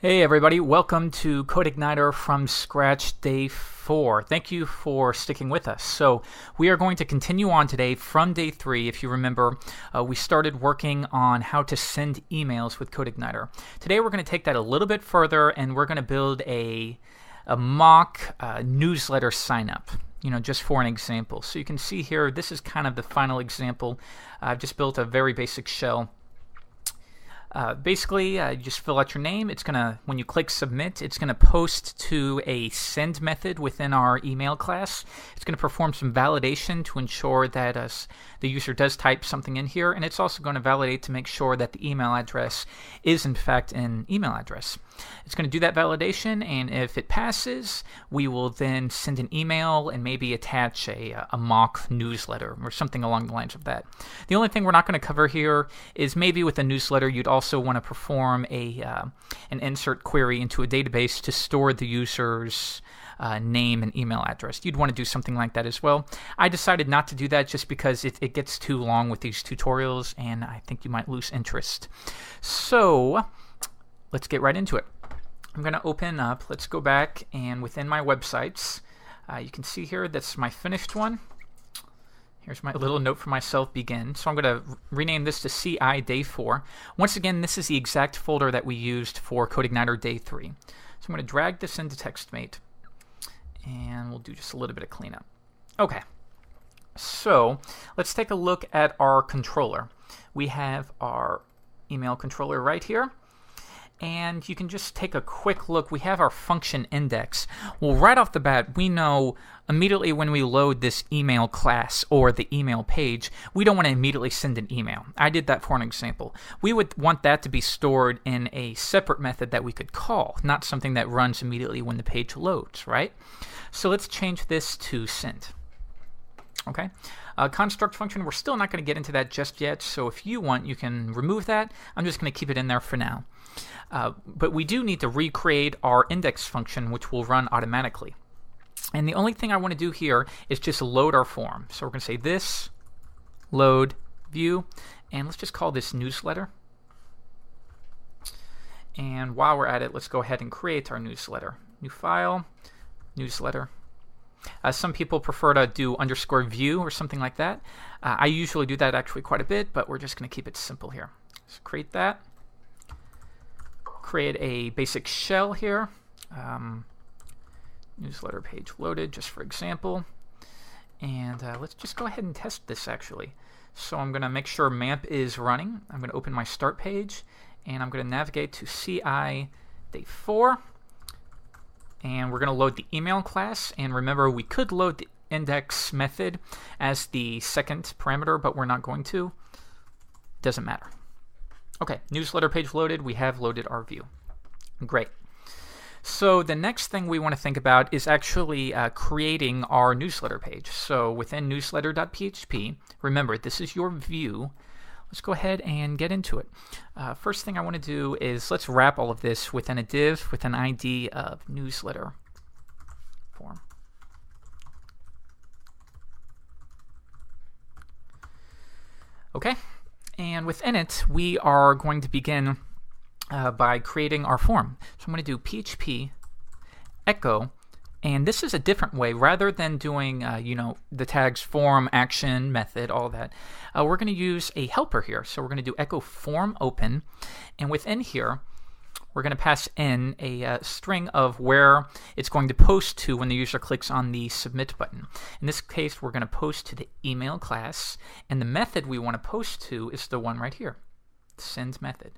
Hey everybody, welcome to CodeIgniter from scratch day 4. Thank you for sticking with us. So we are going to continue on today from day 3. If you remember, we started working on how to send emails with CodeIgniter. Today we're going to take that a little bit further and we're going to build a mock newsletter signup. Just for an example. So you can see here, this is kind of the final example. I've just built a very basic shell. Basically, you just fill out your name. It's gonna, when you click submit, it's gonna post to a send method within our email class. It's gonna perform some validation to ensure that the user does type something in here, and it's also going to validate to make sure that the email address is in fact an email address. It's going to do that validation, and if it passes, we will then send an email and maybe attach a mock newsletter or something along the lines of that. The only thing we're not going to cover here is maybe with a newsletter you'd also want to perform an insert query into a database to store the user's name and email address. You'd want to do something like that as well. I decided not to do that just because it gets too long with these tutorials and I think you might lose interest. So let's get right into it. I'm going to open up, let's go back, and within my websites, you can see here that's my finished one. Here's my little note for myself, begin. So I'm going to rename this to CI Day 4. Once again, this is the exact folder that we used for CodeIgniter Day 3. So I'm going to drag this into TextMate, and we'll do just a little bit of cleanup. Okay, so let's take a look at our controller. We have our email controller right here. And you can just take a quick look. We have our function index. Well, right off the bat, we know immediately when we load this email class or the email page, we don't want to immediately send an email. I did that for an example. We would want that to be stored in a separate method that we could call, not something that runs immediately when the page loads, right? So let's change this to send. Okay, construct function, we're still not going to get into that just yet, so if you want, you can remove that. I'm just going to keep it in there for now. But we do need to recreate our index function, which will run automatically. And the only thing I want to do here is just load our form. So we're going to say this, load, view, and let's just call this newsletter. And while we're at it, let's go ahead and create our newsletter. New file, newsletter. Some people prefer to do _view or something like that. I usually do that actually quite a bit, but we're just going to keep it simple here. So create that. Create a basic shell here. Newsletter page loaded, just for example. And let's just go ahead and test this actually. So I'm going to make sure MAMP is running. I'm going to open my start page, and I'm going to navigate to CI Day 4. And we're going to load the email class. And remember, we could load the index method as the second parameter, but we're not going to. Doesn't matter. Okay, newsletter page loaded. We have loaded our view. Great. So the next thing we want to think about is actually creating our newsletter page. So within newsletter.php, remember, this is your view. Let's go ahead and get into it. First thing I want to do is let's wrap all of this within a div with an ID of newsletter form. Okay, and within it, we are going to begin by creating our form. So I'm going to do PHP echo. And this is a different way. Rather than doing, the tags form, action, method, all that, we're going to use a helper here. So we're going to do echo form open. And within here, we're going to pass in a string of where it's going to post to when the user clicks on the submit button. In this case, we're going to post to the email class. And the method we want to post to is the one right here, the send method.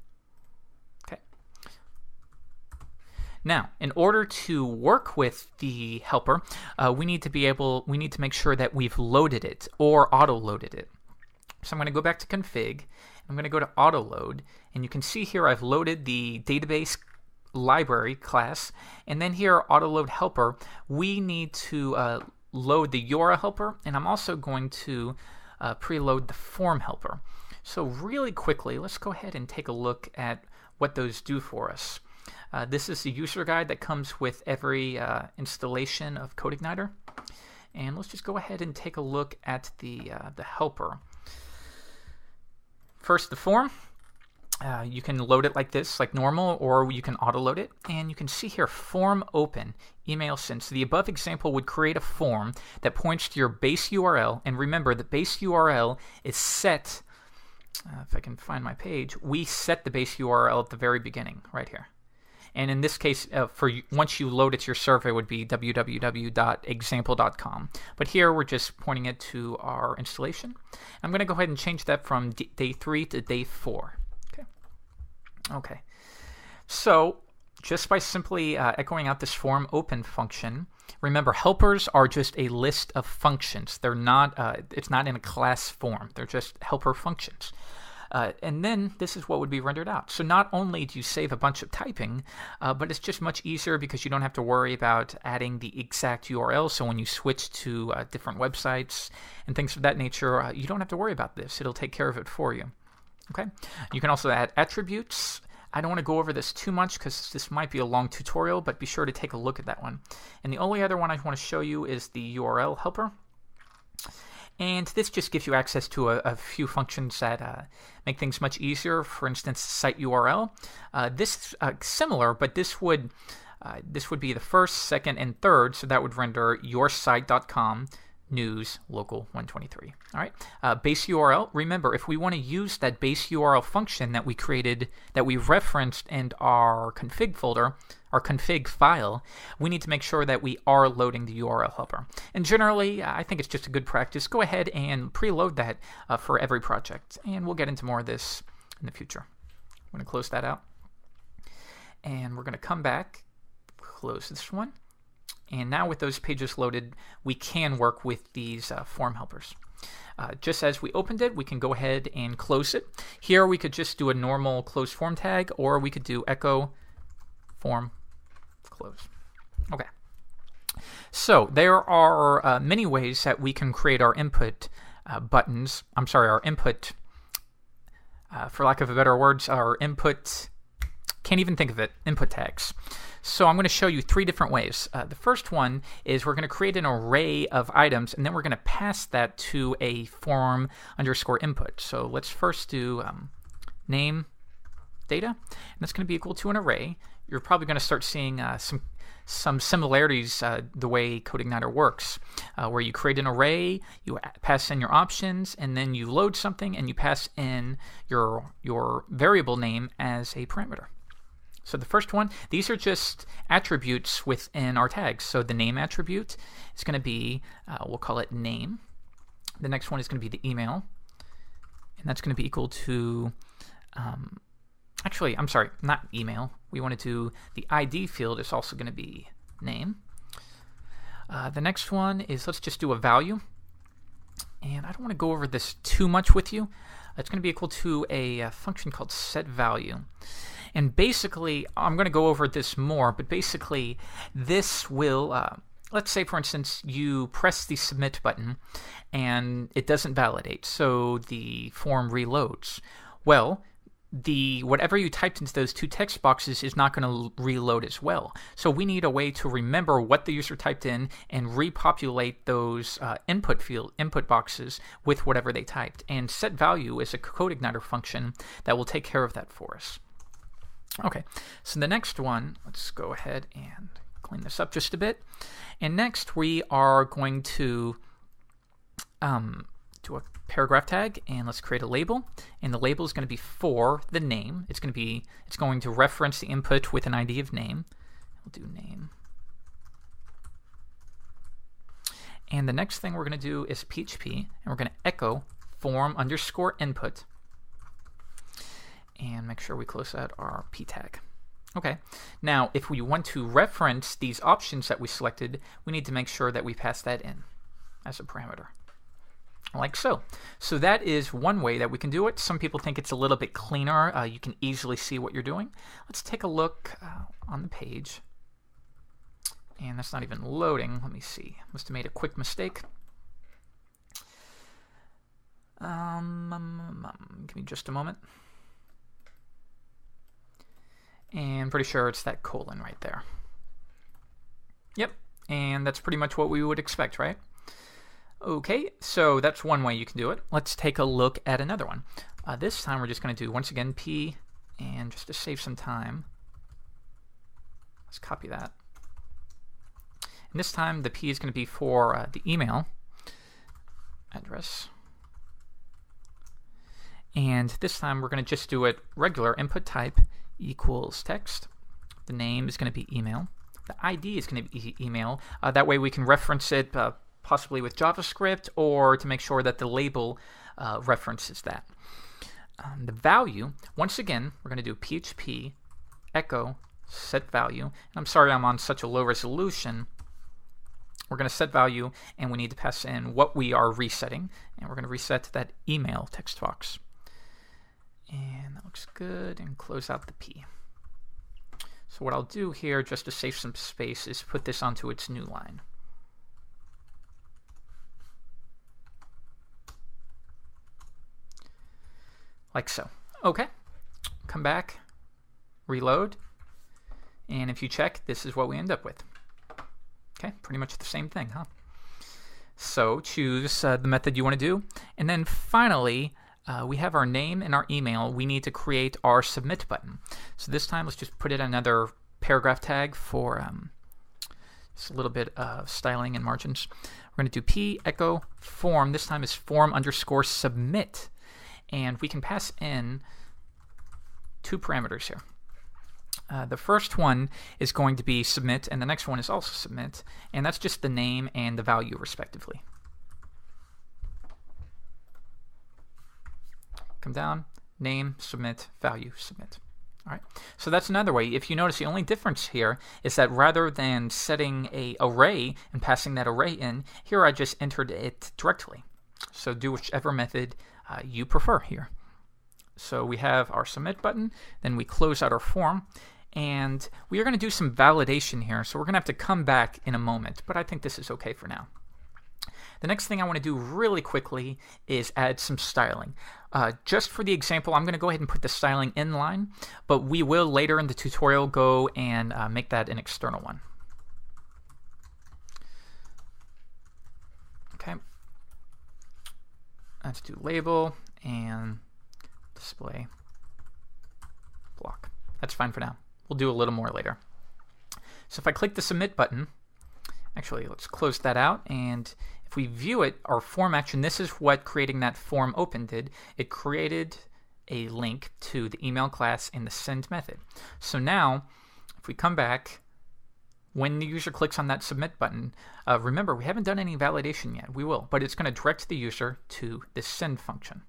Now, in order to work with the helper, we need to make sure that we've loaded it or auto-loaded it. So I'm going to go back to config. I'm going to go to auto-load, and you can see here I've loaded the database library class, and then here auto-load helper, we need to load the URL helper, and I'm also going to preload the form helper. So really quickly, let's go ahead and take a look at what those do for us. This is the user guide that comes with every installation of CodeIgniter. And let's just go ahead and take a look at the helper. First, the form. You can load it like this, like normal, or you can auto-load it. And you can see here, form open, email send. So the above example would create a form that points to your base URL. And remember, the base URL is set, if I can find my page, we set the base URL at the very beginning, right here. And in this case, once you load it to your server, it would be www.example.com. But here, we're just pointing it to our installation. I'm going to go ahead and change that from day 3 to day 4. Okay, so just by simply echoing out this form open function, remember helpers are just a list of functions. They're not, it's not in a class form. They're just helper functions. And then this is what would be rendered out. So not only do you save a bunch of typing, but it's just much easier because you don't have to worry about adding the exact URL. So when you switch to different websites and things of that nature, you don't have to worry about this. It'll take care of it for you. Okay, you can also add attributes. I don't want to go over this too much because this might be a long tutorial, but be sure to take a look at that one. And the only other one I want to show you is the URL helper. And this just gives you access to a few functions that make things much easier. For instance, site URL. This is similar, but this would be the first, second, and third. So that would render yoursite.com news local 123. All right, base URL. Remember, if we want to use that base URL function that we created, that we referenced in our config folder, our config file, we need to make sure that we are loading the URL helper. And generally, I think it's just a good practice. Go ahead and preload that for every project, and we'll get into more of this in the future. I'm going to close that out, and we're going to come back, close this one. And now with those pages loaded, we can work with these form helpers. Just as we opened it, we can go ahead and close it. Here we could just do a normal close form tag, or we could do echo form close. Okay. So there are many ways that we can create our input buttons. I'm sorry, our input, for lack of a better words, our input, can't even think of it, input tags. So I'm going to show you 3 different ways. The first one is we're going to create an array of items, and then we're going to pass that to a form underscore input. So let's first do name data, and that's going to be equal to an array. You're probably going to start seeing some similarities the way CodeIgniter works, where you create an array, you pass in your options, and then you load something, and you pass in your variable name as a parameter. So the first one, these are just attributes within our tags. So the name attribute is going to be, we'll call it name. The next one is going to be the email, and that's going to be equal to, actually, I'm sorry, not email. We want to do the ID field is also going to be name. The next one is, let's just do a value. And I don't want to go over this too much with you. It's going to be equal to a function called setValue. And basically, I'm going to go over this more, but basically this will, let's say for instance, you press the submit button and it doesn't validate, so the form reloads. Well, whatever you typed into those 2 text boxes is not going to reload as well. So we need a way to remember what the user typed in and repopulate those input boxes with whatever they typed. And setValue is a CodeIgniter function that will take care of that for us. Okay, so the next one, let's go ahead and clean this up just a bit. And next we are going to do a paragraph tag, and let's create a label. And the label is going to be for the name. It's going to reference the input with an ID of name. We'll do name. And the next thing we're going to do is PHP, and we're going to echo form underscore input. And make sure we close out our p tag. Okay, now if we want to reference these options that we selected, we need to make sure that we pass that in as a parameter, like so. So that is one way that we can do it. Some people think it's a little bit cleaner. You can easily see what you're doing. Let's take a look on the page. And that's not even loading. Let me see. Must have made a quick mistake. Give me just a moment. And pretty sure it's that colon right there. Yep, and that's pretty much what we would expect, right? Okay, so that's one way you can do it. Let's take a look at another one. This time we're just going to do, once again, p And just to save some time, let's copy that. And this time the P is going to be for the email address. And this time we're going to just do it regular input type equals text. The name is going to be email. The ID is going to be email. That way we can reference it possibly with JavaScript or to make sure that the label references that. The value, once again, we're going to do PHP echo set value. And I'm sorry I'm on such a low resolution. We're going to set value, and we need to pass in what we are resetting. And we're going to reset to that email text box. And that looks good, and close out the P. So what I'll do here, just to save some space, is put this onto its new line. Like so. Okay. Come back, reload, and if you check, this is what we end up with. Okay, pretty much the same thing, huh? So choose the method you want to do, and then finally, we have our name and our email. We need to create our submit button. So this time, let's just put in another paragraph tag for just a little bit of styling and margins. We're going to do p echo form. This time is form_submit. And we can pass in two parameters here. The first one is going to be submit, and the next one is also submit. And that's just the name and the value, respectively. Come down, name, submit, value, submit. All right. So that's another way. If you notice, the only difference here is that rather than setting an array and passing that array in, here I just entered it directly. So do whichever method you prefer here. So we have our submit button, then we close out our form, and we are going to do some validation here. So we're going to have to come back in a moment, but I think this is okay for now. The next thing I want to do really quickly is add some styling. Just for the example, I'm going to go ahead and put the styling inline, but we will later in the tutorial go and make that an external one. Okay. Let's do label and display block. That's fine for now. We'll do a little more later. So if I click the submit button, actually let's close that out, and if we view it, our form action, this is what creating that form open did. It created a link to the email class in the send method. So now if we come back, when the user clicks on that submit button, remember we haven't done any validation yet. We will, but it's going to direct the user to this send function.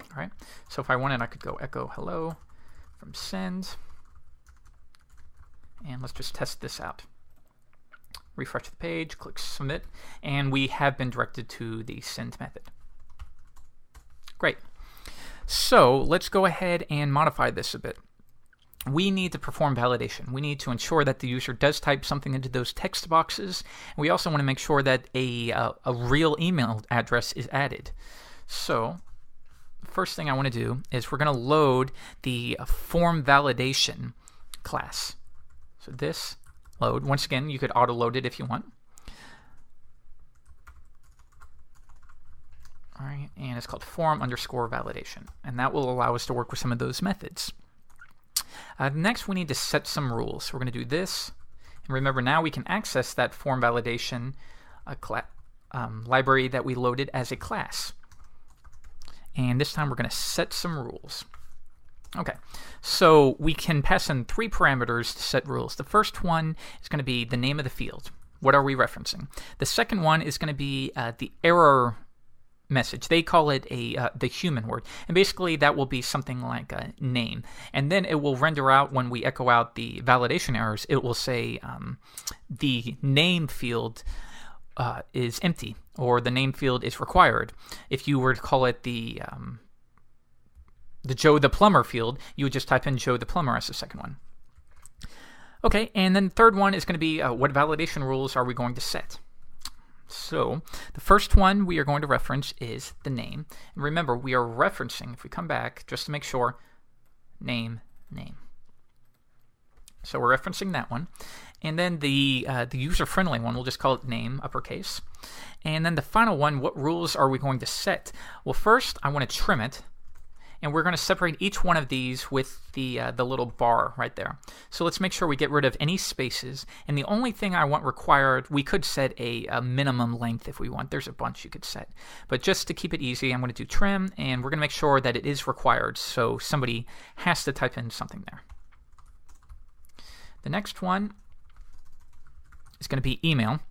All right. So if I wanted, I could go echo hello from send, and let's just test this out. Refresh the page, click submit, and we have been directed to the send method. Great. So let's go ahead and modify this a bit. We need to perform validation. We need to ensure that the user does type something into those text boxes. We also want to make sure that a real email address is added. So the first thing I want to do is we're going to load the form validation class. So this load, once again, you could auto load it if you want. All right, and it's called form_validation, and that will allow us to work with some of those methods. Next, we need to set some rules. So we're going to do this. And remember, now we can access that form validation library that we loaded as a class. And this time, we're going to set some rules. Okay, so we can pass in 3 parameters to set rules. The first one is going to be the name of the field. What are we referencing? The second one is going to be the error message. They call it the human word, and basically that will be something like a name, and then it will render out when we echo out the validation errors. It will say the name field is empty, or the name field is required. If you were to call it the Joe the plumber field, you would just type in Joe the plumber as the second one. Okay, and then the third one is going to be what validation rules are we going to set? So the first one we are going to reference is the name. And remember, we are referencing, if we come back, just to make sure, name. So we're referencing that one. And then the user-friendly one, we'll just call it name, uppercase. And then the final one, what rules are we going to set? Well, first, I want to trim it. And we're going to separate each one of these with the little bar right there. So let's make sure we get rid of any spaces. And the only thing I want required, we could set a minimum length if we want. There's a bunch you could set. But just to keep it easy, I'm going to do trim, and we're going to make sure that it is required. So somebody has to type in something there. The next one is going to be email.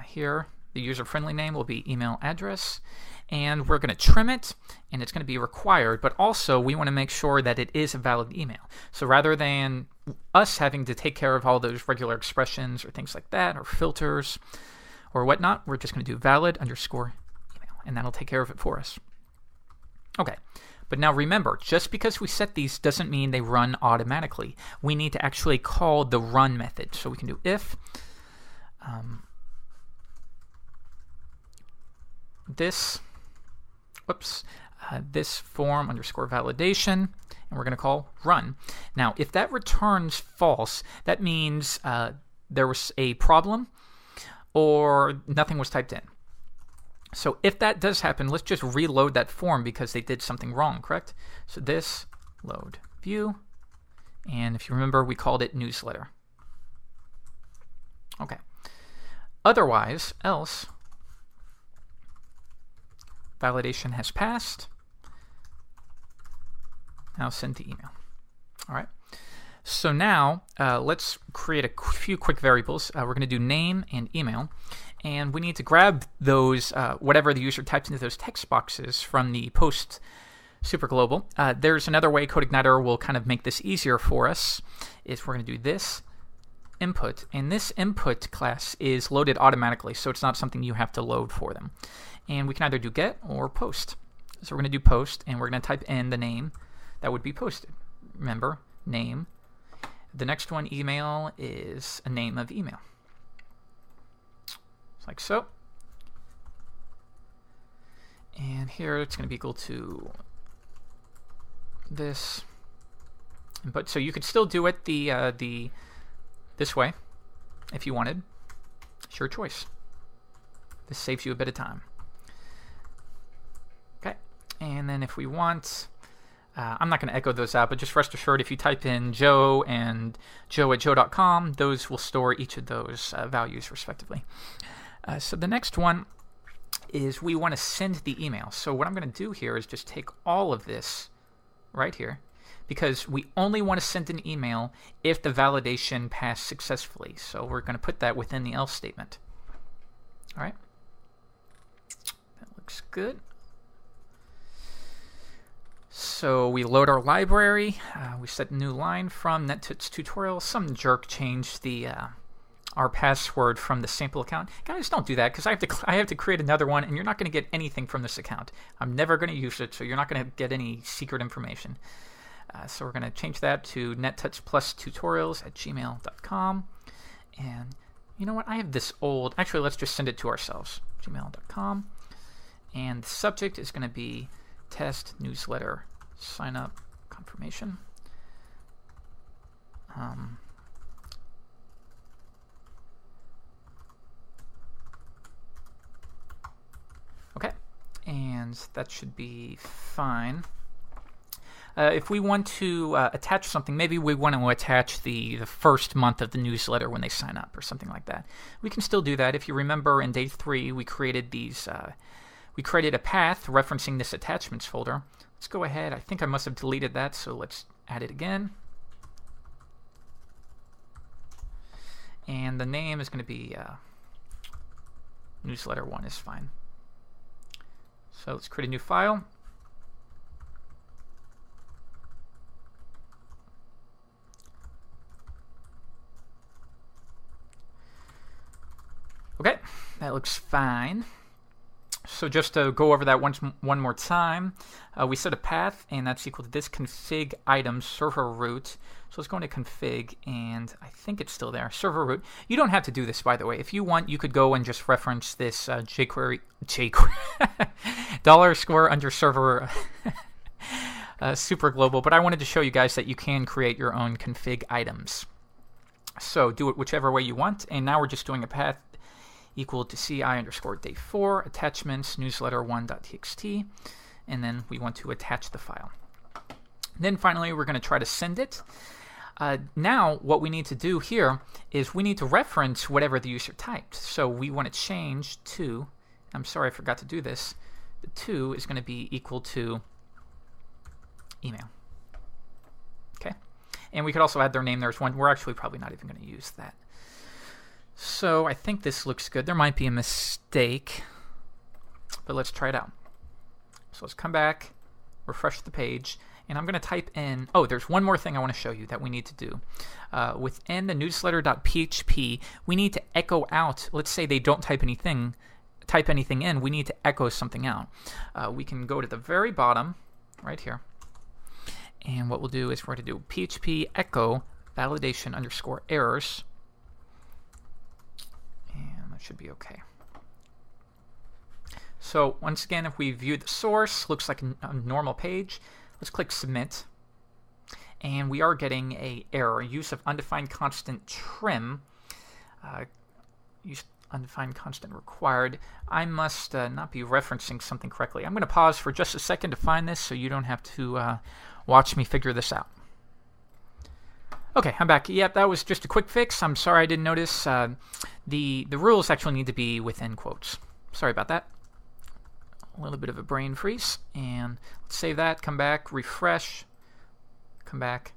Here, the user-friendly name will be email address. And we're going to trim it, and it's going to be required, but also we want to make sure that it is a valid email. So rather than us having to take care of all those regular expressions or things like that, or filters or whatnot, we're just going to do valid underscore email, and that'll take care of it for us. Okay, but now remember, just because we set these doesn't mean they run automatically. We need to actually call the run method. So we can do if this form underscore validation, and we're going to call run. Now, if that returns false, that means there was a problem or nothing was typed in. So if that does happen, let's just reload that form because they did something wrong, correct? So this load view, and if you remember, we called it newsletter. Okay. Otherwise, else, validation has passed. Now send the email. All right. So now let's create a few quick variables. We're going to do name and email. And we need to grab those, whatever the user types into those text boxes from the post superglobal. There's another way CodeIgniter will kind of make this easier for us. Is we're going to do this input. And this input class is loaded automatically, so it's not something you have to load for them. And we can either do get or post. So we're going to do post, and we're going to type in the name that would be posted. Remember, name. The next one, email, is a name of email. It's like so. And here it's going to be equal to this. But so you could still do it this way if you wanted. It's your choice. This saves you a bit of time. Okay, and then if we want, I'm not going to echo those out, but just rest assured if you type in Joe and Joe at joe.com, those will store each of those values respectively. So the next one is we want to send the email. So what I'm going to do here is just take all of this right here, because we only want to send an email if the validation passed successfully. So we're going to put that within the else statement. All right. That looks good. So we load our library. We set a new line from Nettuts tutorial. Some jerk changed the our password from the sample account. Guys, don't do that, because I have to create another one, and you're not going to get anything from this account. I'm never going to use it, so you're not going to get any secret information. So we're going to change that to nettuts+tutorials@gmail.com. And you know what? I have this old. Actually, let's just send it to ourselves. gmail.com. And the subject is going to be test newsletter sign up confirmation. Okay, and that should be fine. If we want to attach something, maybe we want to attach the first month of the newsletter when they sign up or something like that. We can still do that. If you remember, in day 3, we created these. We created a path referencing this attachments folder. Let's go ahead. I think I must have deleted that, so let's add it again. And the name is going to be newsletter 1 is fine. So let's create a new file. Okay, that looks fine. So just to go over that one more time, we set a path, and that's equal to this config item server root. So let's go into config, and I think it's still there, server root. You don't have to do this, by the way. If you want, you could go and just reference this jQuery $_ under server super global. But I wanted to show you guys that you can create your own config items. So do it whichever way you want, and now we're just doing a path equal to ci_day4 attachments newsletter1.txt, and then we want to attach the file. Then finally, we're going to try to send it. Now, what we need to do here is we need to reference whatever the user typed. So we want to change to, I'm sorry I forgot to do this, the to is going to be equal to email. Okay, and we could also add their name. There's one. We're actually probably not even going to use that. So I think this looks good. There might be a mistake, but let's try it out. So let's come back, refresh the page, and I'm going to type in, oh, there's one more thing I want to show you that we need to do. Within the newsletter.php, we need to echo out, let's say they don't type anything in, we need to echo something out. We can go to the very bottom, right here, and what we'll do is we're going to do php echo validation underscore errors, and that should be okay. So once again, if we view the source, looks like a normal page. Let's click submit, and we are getting a error. Use of undefined constant trim. Use undefined constant required. I must not be referencing something correctly. I'm going to pause for just a second to find this so you don't have to watch me figure this out. Okay, I'm back. Yep, that was just a quick fix. I'm sorry I didn't notice. The rules actually need to be within quotes. Sorry about that. A little bit of a brain freeze, and let's save that, come back, refresh, come back,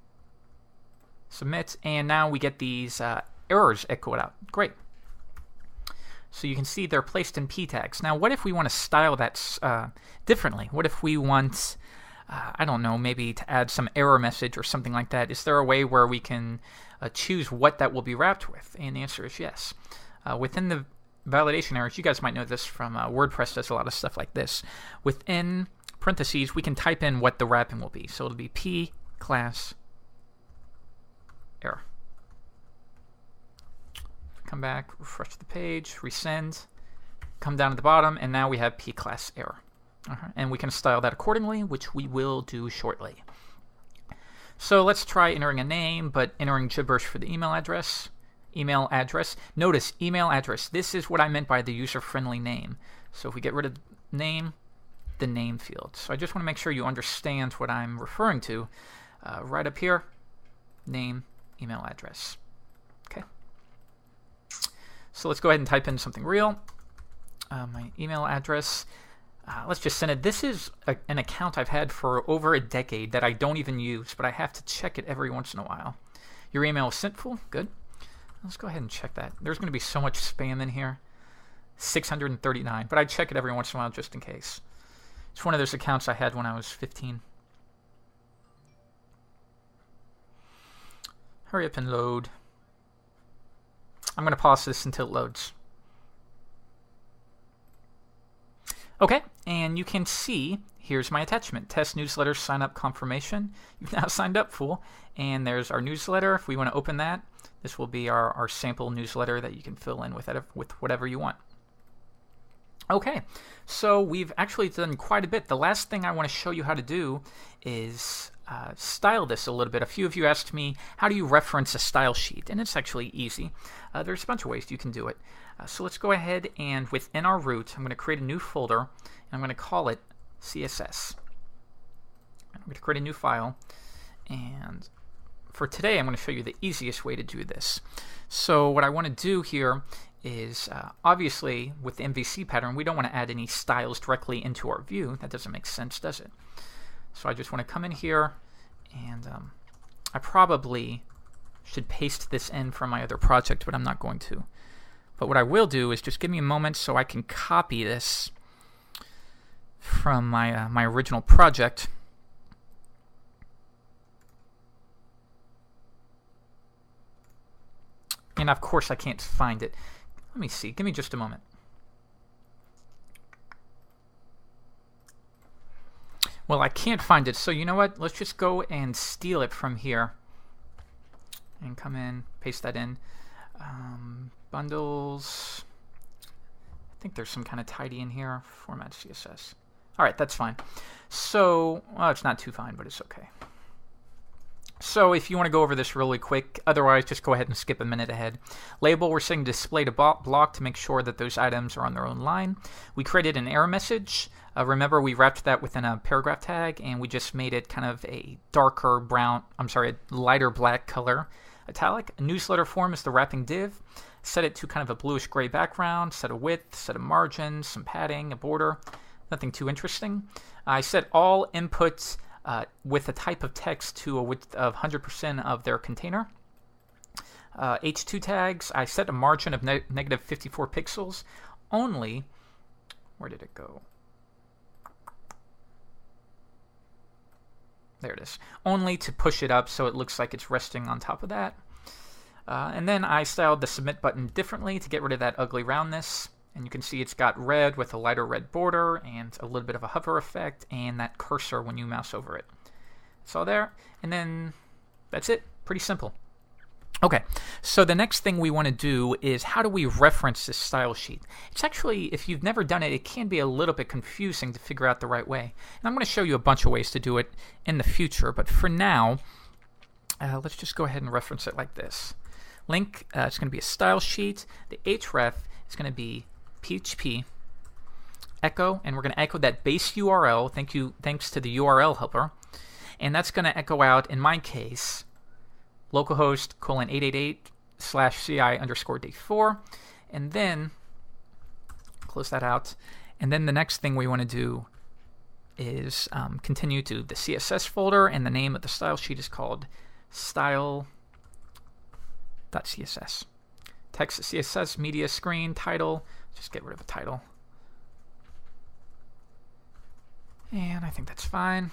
submit, and now we get these errors echoed out. Great. So you can see they're placed in p tags. Now, what if we want to style that differently? What if we want, I don't know, maybe to add some error message or something like that? Is there a way where we can choose what that will be wrapped with? And the answer is yes. Within the validation errors, you guys might know this from WordPress does a lot of stuff like this. Within parentheses, we can type in what the wrapping will be. So it'll be p class error. Come back, refresh the page, resend, come down to the bottom, and now we have p class error. And we can style that accordingly, which we will do shortly. So let's try entering a name, but entering gibberish for the email address. Email address. Notice email address. This is what I meant by the user-friendly name. So if we get rid of name, the name field. So I just want to make sure you understand what I'm referring to. Right up here, name, email address. Okay. So let's go ahead and type in something real. My email address. Let's just send it. This is an account I've had for over a decade that I don't even use, but I have to check it every once in a while. Your email is sentful. Good. Let's go ahead and check that. There's going to be so much spam in here. 639. But I check it every once in a while just in case. It's one of those accounts I had when I was 15. Hurry up and load. I'm going to pause this until it loads. Okay, and you can see, here's my attachment. Test newsletter sign up confirmation. You've now signed up, fool. And there's our newsletter. If we want to open that, this will be our sample newsletter that you can fill in with whatever you want. Okay, so we've actually done quite a bit. The last thing I want to show you how to do is style this a little bit. A few of you asked me, how do you reference a style sheet? And it's actually easy. There's a bunch of ways you can do it. So let's go ahead and within our root, I'm going to create a new folder, and I'm going to call it CSS. I'm going to create a new file, and for today, I'm going to show you the easiest way to do this. So what I want to do here is, obviously, with the MVC pattern, we don't want to add any styles directly into our view. That doesn't make sense, does it? So I just want to come in here, and I probably should paste this in from my other project, but I'm not going to. But what I will do is just give me a moment so I can copy this from my original project. And of course I can't find it. Let me see. Give me just a moment. Well, I can't find it, so you know what? Let's just go and steal it from here. And come in, paste that in. Bundles. I think there's some kind of tidy in here. Format CSS. All right, that's fine. So, well, it's not too fine, but it's okay. So if you want to go over this really quick, otherwise just go ahead and skip a minute ahead. Label, we're saying display to block to make sure that those items are on their own line. We created an error message. Remember, we wrapped that within a paragraph tag, and we just made it kind of a darker brown, a lighter black color italic. A newsletter form is the wrapping div. Set it to kind of a bluish gray background, set a width, set a margin, some padding, a border. Nothing too interesting. I set all inputs with a type of text to a width of 100% of their container. H2 tags, I set a margin of negative 54 pixels only. Where did it go? There it is. Only to push it up so it looks like it's resting on top of that. And then I styled the submit button differently to get rid of that ugly roundness. And you can see it's got red with a lighter red border and a little bit of a hover effect and that cursor when you mouse over it. It's all there. And then that's it. Pretty simple. Okay, so the next thing we want to do is how do we reference this style sheet? It's actually, if you've never done it, it can be a little bit confusing to figure out the right way. And I'm going to show you a bunch of ways to do it in the future. But for now, let's just go ahead and reference it like this. Link, it's going to be a style sheet. The href is going to be PHP echo, and we're going to echo that base URL. Thanks to the URL helper, and that's going to echo out in my case localhost :888/ci_day4, and then close that out. And then the next thing we want to do is continue to the CSS folder, and the name of the style sheet is called style.css. Text CSS, media screen, title. Just get rid of the title. And I think that's fine.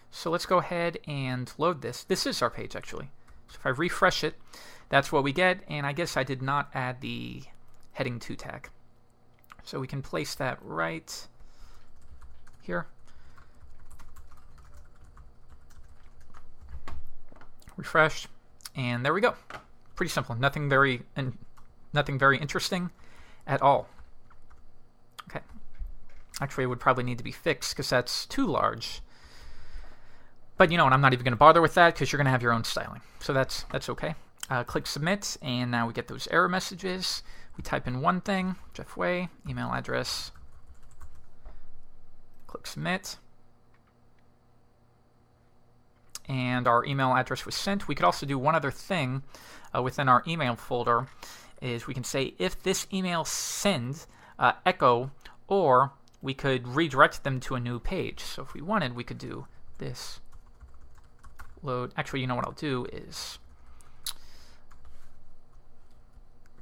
So let's go ahead and load this. This is our page, actually. So if I refresh it, that's what we get. And I guess I did not add the heading 2 tag. So we can place that right here. Refresh. And there we go. Pretty simple. Nothing very interesting at all. Okay. Actually, it would probably need to be fixed because that's too large. But you know what? I'm not even going to bother with that because you're going to have your own styling. So that's okay. Click submit, and now we get those error messages. We type in one thing, Jeff Way, email address. Click submit. And our email address was sent. We could also do one other thing within our email folder is we can say if this email send echo, or we could redirect them to a new page. So if we wanted, we could do this load. Actually, you know what I'll do is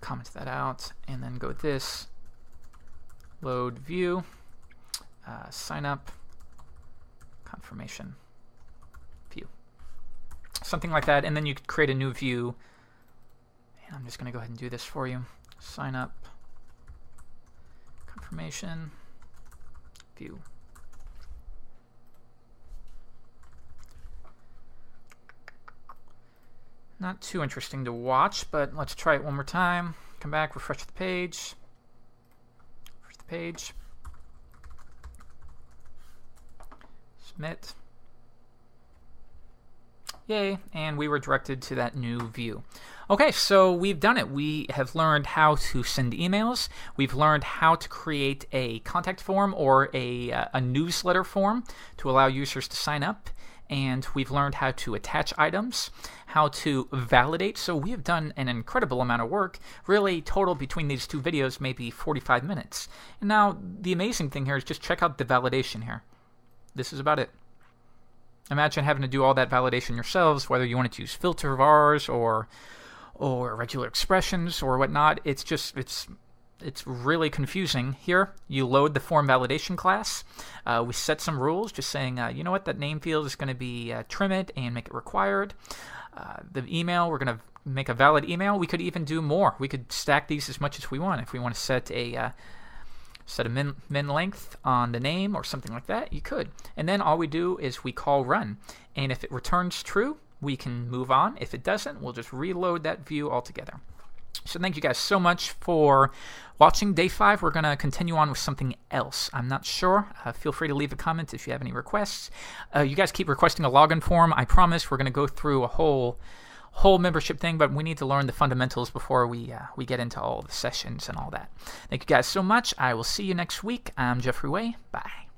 comment that out and then go this load view, sign up, confirmation view. Something like that, and then you could create a new view. And I'm just going to go ahead and do this for you. Sign up, confirmation, view. Not too interesting to watch, but let's try it one more time. Come back, refresh the page. Refresh the page. Submit. Yay, and we were directed to that new view. Okay, so we've done it. We have learned how to send emails. We've learned how to create a contact form or a newsletter form to allow users to sign up. And we've learned how to attach items, how to validate. So we have done an incredible amount of work. Really, total between these two videos, maybe 45 minutes. And now, the amazing thing here is just check out the validation here. This is about it. Imagine having to do all that validation yourselves, whether you wanted to use filter vars or regular expressions or whatnot. It's really confusing. Here, you load the form validation class. We set some rules, just saying, you know what, that name field is going to be trim it and make it required. The email, we're going to make a valid email. We could even do more. We could stack these as much as we want. If we want to set a min length on the name or something like that, you could. And then all we do is we call run. And if it returns true, we can move on. If it doesn't, we'll just reload that view altogether. So thank you guys so much for watching day 5. We're going to continue on with something else. I'm not sure. Feel free to leave a comment if you have any requests. You guys keep requesting a login form. I promise we're going to go through a whole membership thing, but we need to learn the fundamentals before we get into all the sessions and all that. Thank you guys so much. I will see you next week. I'm Jeffrey Way. Bye.